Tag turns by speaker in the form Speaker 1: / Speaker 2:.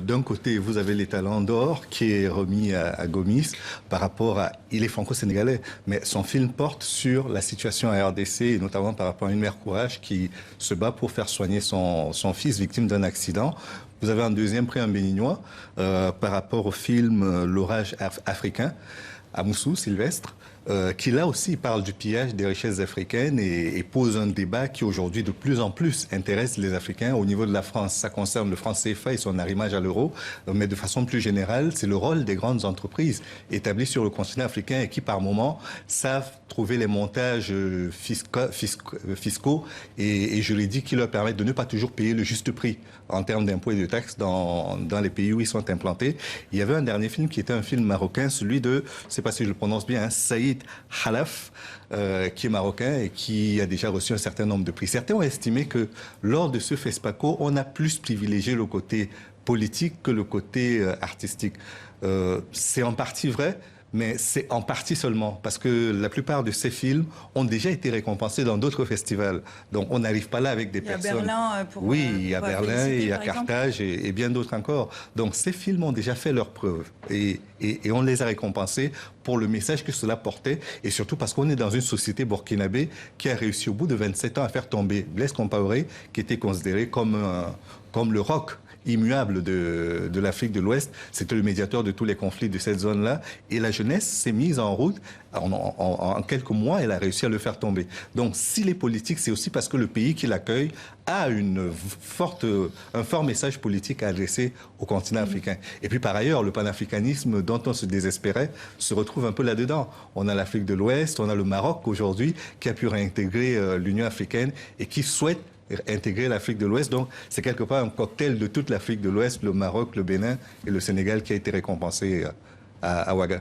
Speaker 1: d'un côté, vous avez les talents d'or qui est remis à Gomis par rapport à... Il est franco-sénégalais, mais son film porte sur la situation à RDC, et notamment par rapport à une mère courage qui se bat pour faire soigner son fils victime d'un accident. Vous avez un deuxième prix, un béninois, par rapport au film L'orage africain, à Moussou, Sylvestre, qui là aussi parle du pillage des richesses africaines et pose un débat qui aujourd'hui de plus en plus intéresse les Africains. Au niveau de la France, ça concerne le franc CFA et son arrimage à l'euro, mais de façon plus générale, c'est le rôle des grandes entreprises établies sur le continent africain et qui par moments savent trouver les montages fiscaux et juridiques qui leur permettent de ne pas toujours payer le juste prix en termes d'impôts et de taxes dans les pays où ils sont implantés. Il y avait un dernier film qui était un film marocain, celui de, je ne sais pas si je le prononce bien, hein, Saïd Khalaf, qui est marocain et qui a déjà reçu un certain nombre de prix. Certains ont estimé que lors de ce FESPACO, on a plus privilégié le côté politique que le côté artistique. C'est en partie vrai, mais c'est en partie seulement, parce que la plupart de ces films ont déjà été récompensés dans d'autres festivals. Donc on n'arrive pas là avec des personnes...
Speaker 2: Il y a Berlin
Speaker 1: oui, il y a Berlin, il y a Carthage et bien d'autres encore. Donc ces films ont déjà fait leurs preuves et on les a récompensés pour le message que cela portait et surtout parce qu'on est dans une société burkinabé qui a réussi au bout de 27 ans à faire tomber Blaise Compaoré, qui était considéré comme le roc immuable de l'Afrique de l'Ouest. C'était le médiateur de tous les conflits de cette zone-là. Et la jeunesse s'est mise en route. En quelques mois, elle a réussi à le faire tomber. Donc, s'il est politique, c'est aussi parce que le pays qui l'accueille a un fort message politique à adresser au continent africain. Et puis, par ailleurs, le panafricanisme dont on se désespérait se retrouve un peu là-dedans. On a l'Afrique de l'Ouest, on a le Maroc aujourd'hui, qui a pu réintégrer l'Union africaine et qui souhaite intégrer l'Afrique de l'Ouest. Donc, c'est quelque part un cocktail de toute l'Afrique de l'Ouest, le Maroc, le Bénin et le Sénégal qui a été récompensé à Ouaga.